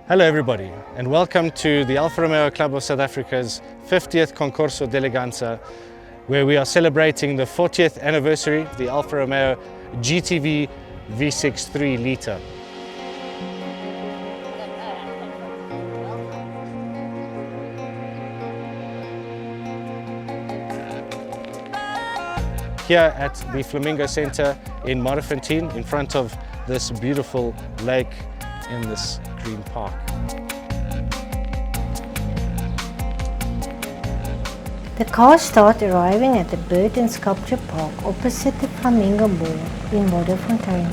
Hello everybody, and welcome to the Alfa Romeo Club of South Africa's 50th Concourse d'Eleganza, where we are celebrating the 40th anniversary of the Alfa Romeo GTV6 3-litre. Here at the Flamingo Centre in Modderfontein, in front of this beautiful lake in this green park. The cars start arriving at the Bird and Sculpture Park opposite the Flamingo Mall in Modderfontein.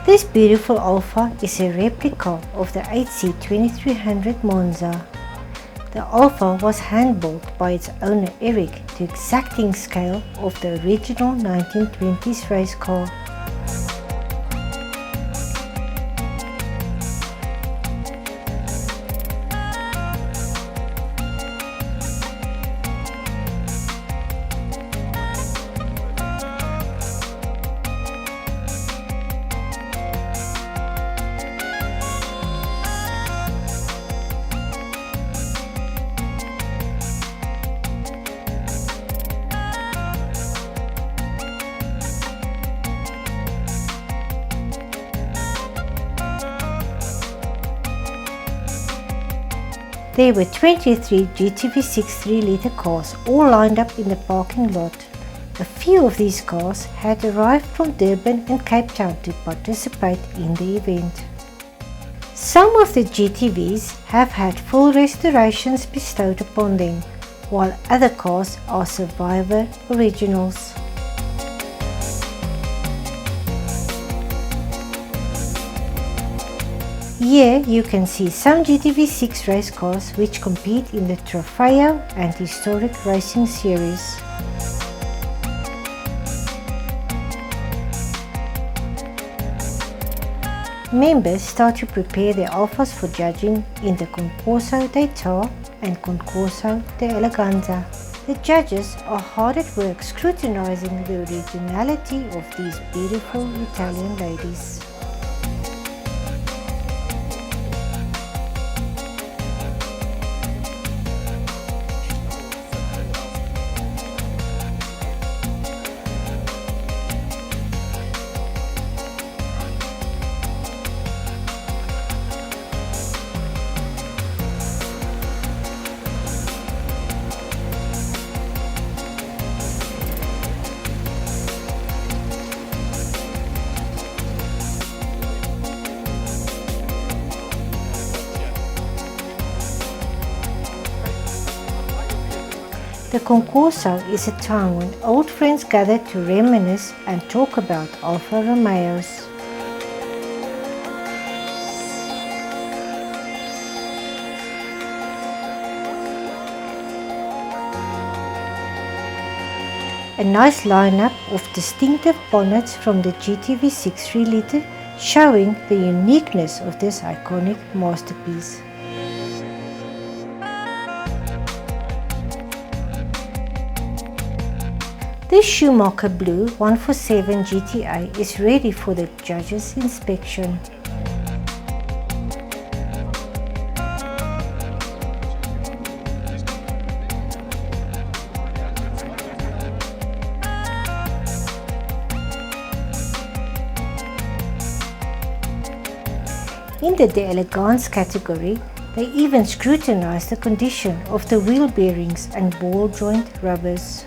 This beautiful Alfa is a replica of the 8C 2300 Monza. The Alfa was hand-built by its owner Eric to exacting scale of the original 1920s race car. There were 23 GTV6 3-litre cars all lined up in the parking lot. A few of these cars had arrived from Durban and Cape Town to participate in the event. Some of the GTVs have had full restorations bestowed upon them, while other cars are survivor originals. Here you can see some GTV6 race cars which compete in the Trofeo and Historic Racing Series. Members start to prepare their Alfas for judging in the Concourse d'État and Concourse d'Eleganza. The judges are hard at work scrutinizing the originality of these beautiful Italian ladies. The Concourse is a time when old friends gather to reminisce and talk about Alfa Romeos. A nice lineup of distinctive bonnets from the GTV6 3-litre, showing the uniqueness of this iconic masterpiece. This Schumacher Blue 147 GTA is ready for the judges' inspection. In the d'Elegance category, they even scrutinize the condition of the wheel bearings and ball joint rubbers.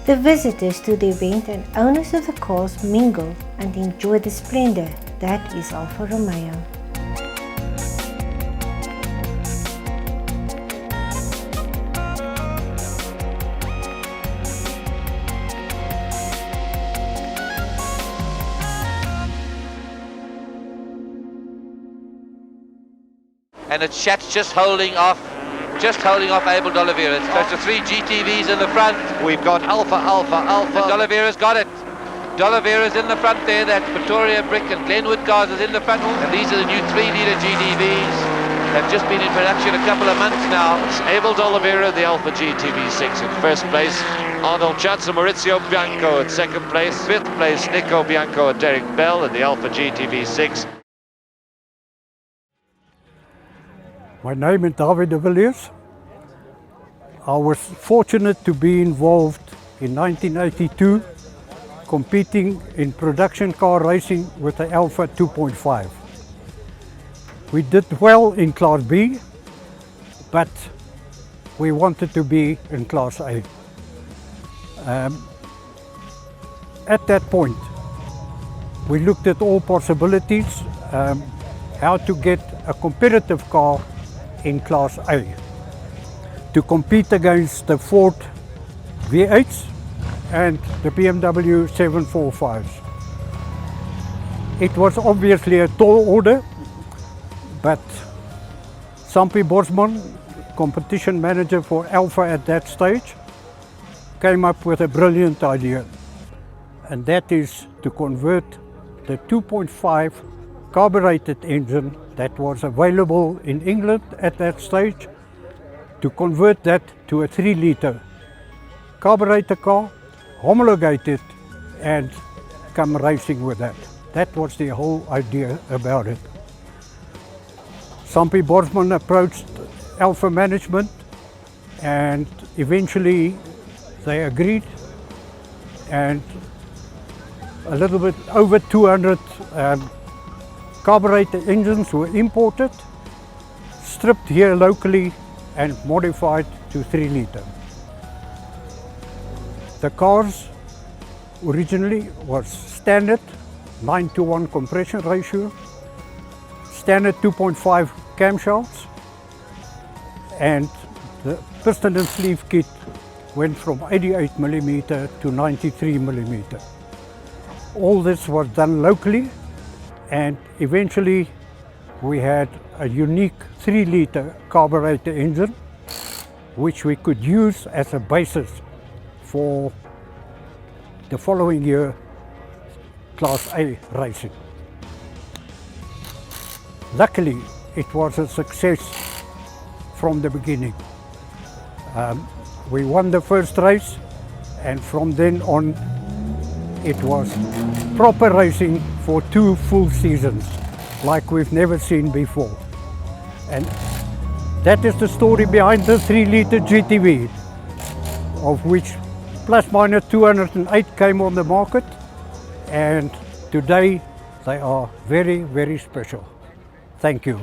The visitors to the event and owners of the cars mingle and enjoy the splendor that is Alfa Romeo. And it's Schatz just holding off Abel D'Oliveira. So it's the three GTVs in the front. We've got Alfa. And D'Oliveira's got it. D'Oliveira's in the front there. That's Pretoria Brick and Glenwood Cars is in the front. And these are the new 3-litre GTVs. They've just been in production a couple of months now. It's Abel D'Oliveira, the Alfa GTV6 in first place. Arnold Chance and Maurizio Bianco at second place. Fifth place, Nico Bianco and Derek Bell in the Alfa GTV6. My name is David de Villiers. I was fortunate to be involved in 1982 competing in production car racing with the Alfa 2.5. We did well in Class B, but we wanted to be in Class A. At that point, we looked at all possibilities, how to get a competitive car in Class A to compete against the Ford V8s and the BMW 745s. It was obviously a tall order, but Sampi Bosman, competition manager for Alfa at that stage, came up with a brilliant idea, and that is to convert the 2.5 carbureted engine that was available in England at that stage, to convert that to a 3-litre carburetor car, homologate it and come racing with that. That was the whole idea about it. Sampi Bosman approached Alfa management and eventually they agreed, and a little bit over 200 carburetor engines were imported, stripped here locally and modified to 3-litre. The cars originally was standard 9:1 compression ratio, standard 2.5 camshafts, and the piston and sleeve kit went from 88mm to 93mm. All this was done locally, and eventually we had a unique 3-litre carburetor engine which we could use as a basis for the following year Class A racing. Luckily, it was a success from the beginning. We won the first race, and from then on it was proper racing for 2 full seasons like we've never seen before. And that is the story behind the 3-litre GTV, of which plus minus 208 came on the market, and today they are very, very special. Thank you.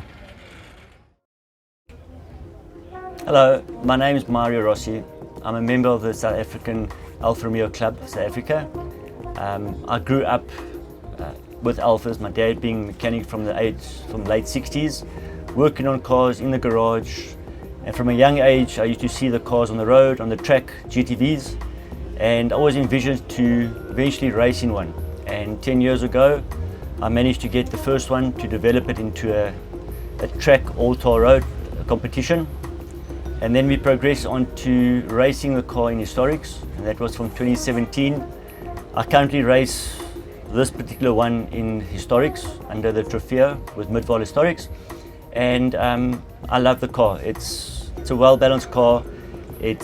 Hello, my name is Mario Rossi. I'm a member of the South African Alfa Romeo Club, South Africa. I grew up with Alfas, my dad being a mechanic from late 60s, working on cars in the garage, and from a young age I used to see the cars on the road, on the track, GTVs, and I always envisioned to eventually race in one. And 10 years ago I managed to get the first one, to develop it into a track all-tar road competition, and then we progressed on to racing the car in historics, and that was from 2017. I currently race this particular one in historics under the Trofeo with Midval Historics, and I love the car. It's a well-balanced car. It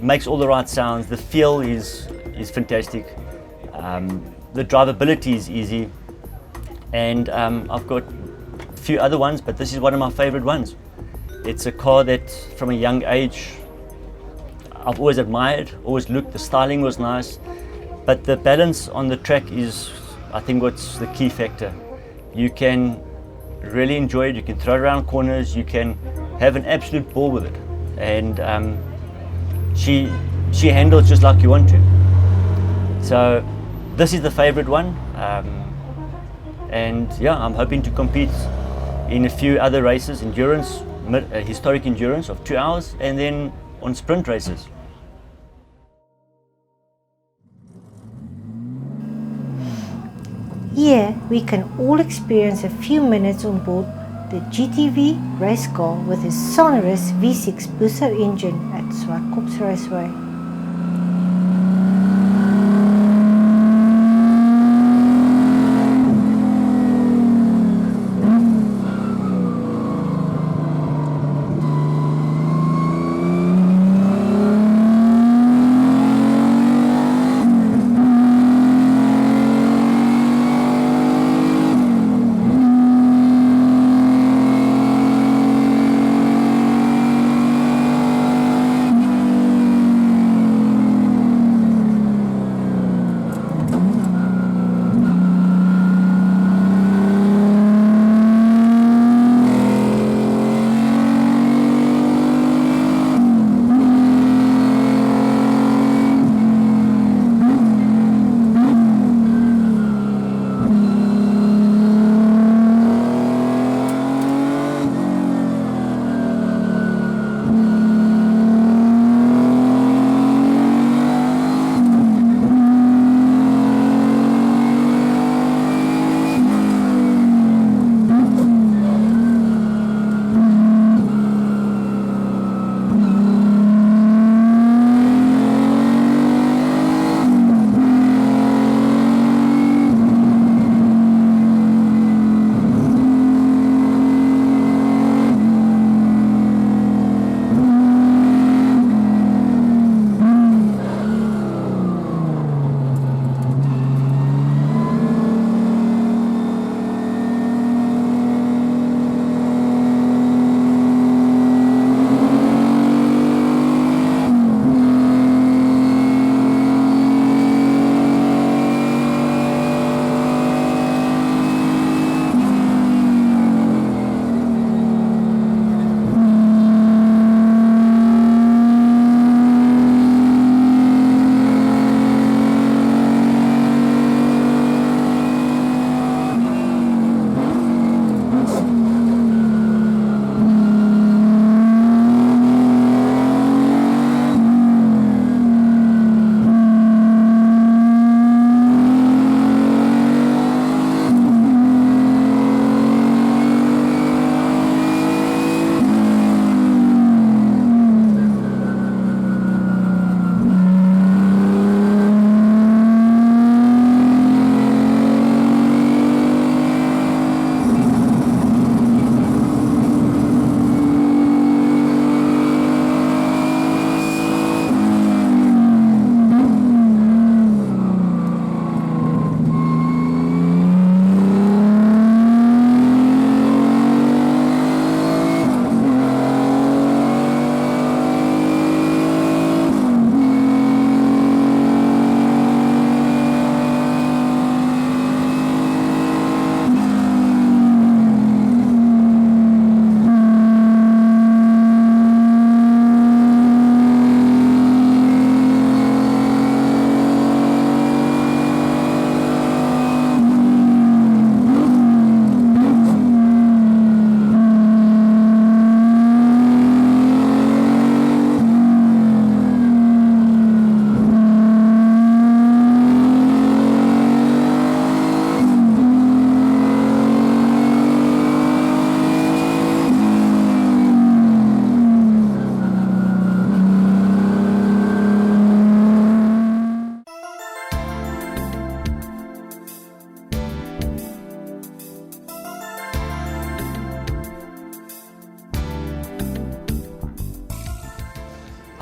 makes all the right sounds. The feel is fantastic. The drivability is easy, and I've got a few other ones, but this is one of my favorite ones. It's a car that from a young age I've always admired, always looked. The styling was nice, but the balance on the track is, I think, what's the key factor. You can really enjoy it, you can throw it around corners, you can have an absolute ball with it, and she handles just like you want to. So this is the favorite one, and yeah, I'm hoping to compete in a few other races, endurance, historic endurance of 2 hours, and then on sprint races. Here we can all experience a few minutes on board the GTV race car with a sonorous V6 Busso engine at Zwartkops Raceway.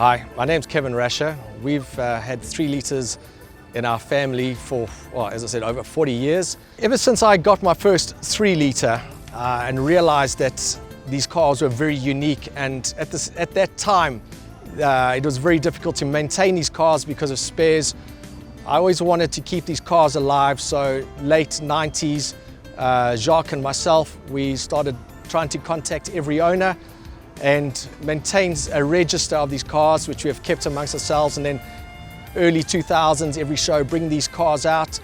Hi, my name's Kevin Rasher. We've had 3 litres in our family for, well, as I said, over 40 years. Ever since I got my first 3 litre and realised that these cars were very unique, and at that time it was very difficult to maintain these cars because of spares. I always wanted to keep these cars alive, so late 90s, Jacques and myself, we started trying to contact every owner and maintain a register of these cars, which we have kept amongst ourselves, and then early 2000s, every show, bring these cars out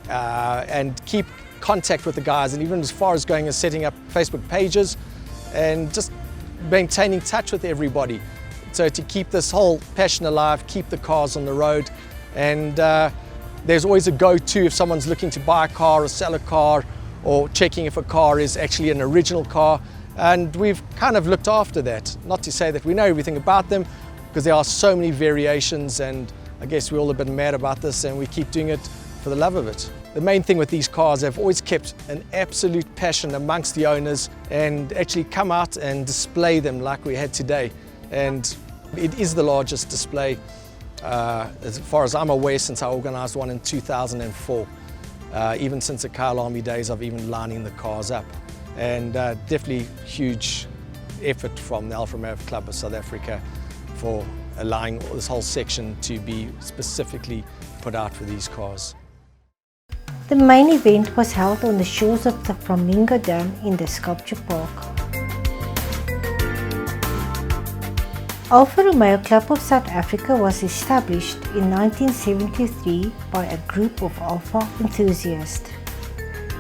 and keep contact with the guys, and even as far as going and setting up Facebook pages and just maintaining touch with everybody. So to keep this whole passion alive, keep the cars on the road, and there's always a go-to if someone's looking to buy a car or sell a car, or checking if a car is actually an original car. And we've kind of looked after that. Not to say that we know everything about them, because there are so many variations, and I guess we're all a bit mad about this, and we keep doing it for the love of it. The main thing with these cars, they've always kept an absolute passion amongst the owners and actually come out and display them like we had today. And it is the largest display, as far as I'm aware, since I organised one in 2004. Even since the Kyle Army days of even lining the cars up. And definitely huge effort from the Alfa Romeo Club of South Africa for allowing this whole section to be specifically put out for these cars. The main event was held on the shores of the Flamingo Dam in the Sculpture Park. Alfa Romeo Club of South Africa was established in 1973 by a group of Alfa enthusiasts.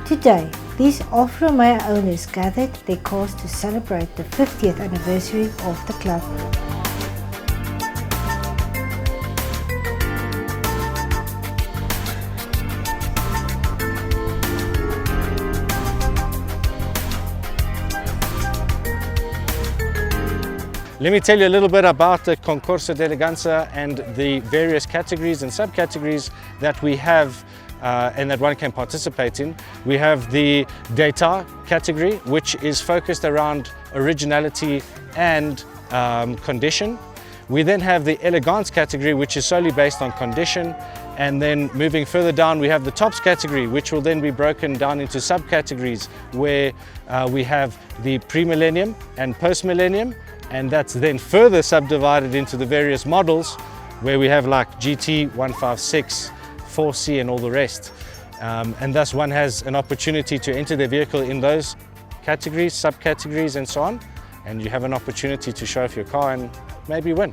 Today, these Alfa Romeo owners gathered their cars to celebrate the 50th anniversary of the club. Let me tell you a little bit about the Concourse d'Eleganza and the various categories and subcategories that we have and that one can participate in. We have the Data category, which is focused around originality and condition. We then have the Elegance category, which is solely based on condition. And then moving further down, we have the Tops category, which will then be broken down into subcategories, where we have the pre-millennium and post-millennium, and that's then further subdivided into the various models, where we have like GT, 156, 4C and all the rest. And thus one has an opportunity to enter their vehicle in those categories, subcategories and so on, and you have an opportunity to show off your car and maybe win.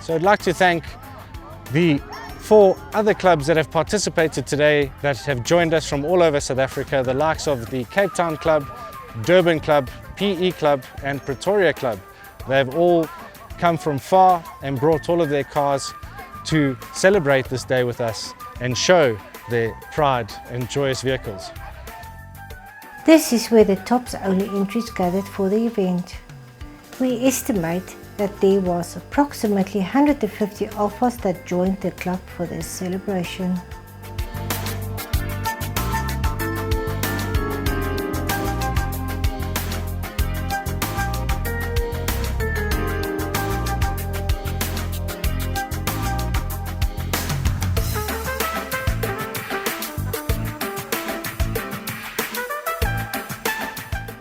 So I'd like to thank the 4 other clubs that have participated today, that have joined us from all over South Africa, the likes of the Cape Town Club, Durban Club, PE Club and Pretoria Club. They've all come from far and brought all of their cars to celebrate this day with us and show their pride and joyous vehicles. This is where the Tops only entries gathered for the event. We estimate that there was approximately 150 Alfas that joined the club for this celebration.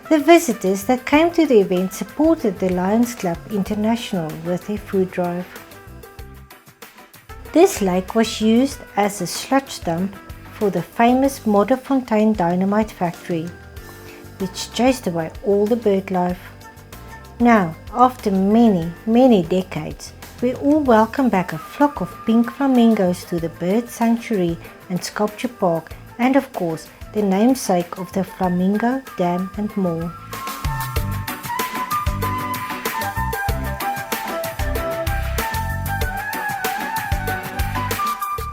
The visitors that came to the event supported the Lions Club International with their food drive. This lake was used as a sludge dump for the famous Modderfontein dynamite factory, which chased away all the bird life. Now, after many decades, we all welcome back a flock of pink flamingos to the bird sanctuary and sculpture park, and of course, the namesake of the Flamingo Dam and more.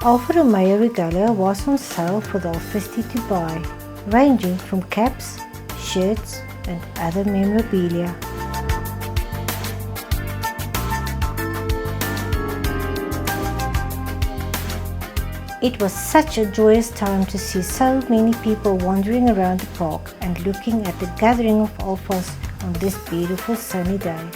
Alfa Romeo regalia was on sale for the Alfisti to buy, ranging from caps, shirts and other memorabilia. It was such a joyous time to see so many people wandering around the park and looking at the gathering of Alfas on this beautiful sunny day.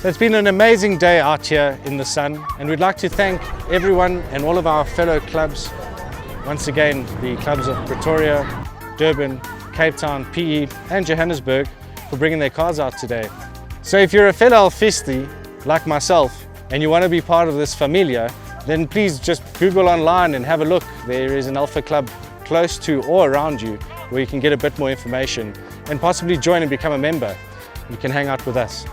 It's been an amazing day out here in the sun, and we'd like to thank everyone and all of our fellow clubs. Once again, the clubs of Pretoria, Durban, Cape Town, PE and Johannesburg for bringing their cars out today. So if you're a fellow Alfisti like myself and you want to be part of this familia, then please just Google online and have a look. There is an Alfa club close to or around you where you can get a bit more information and possibly join and become a member. You can hang out with us.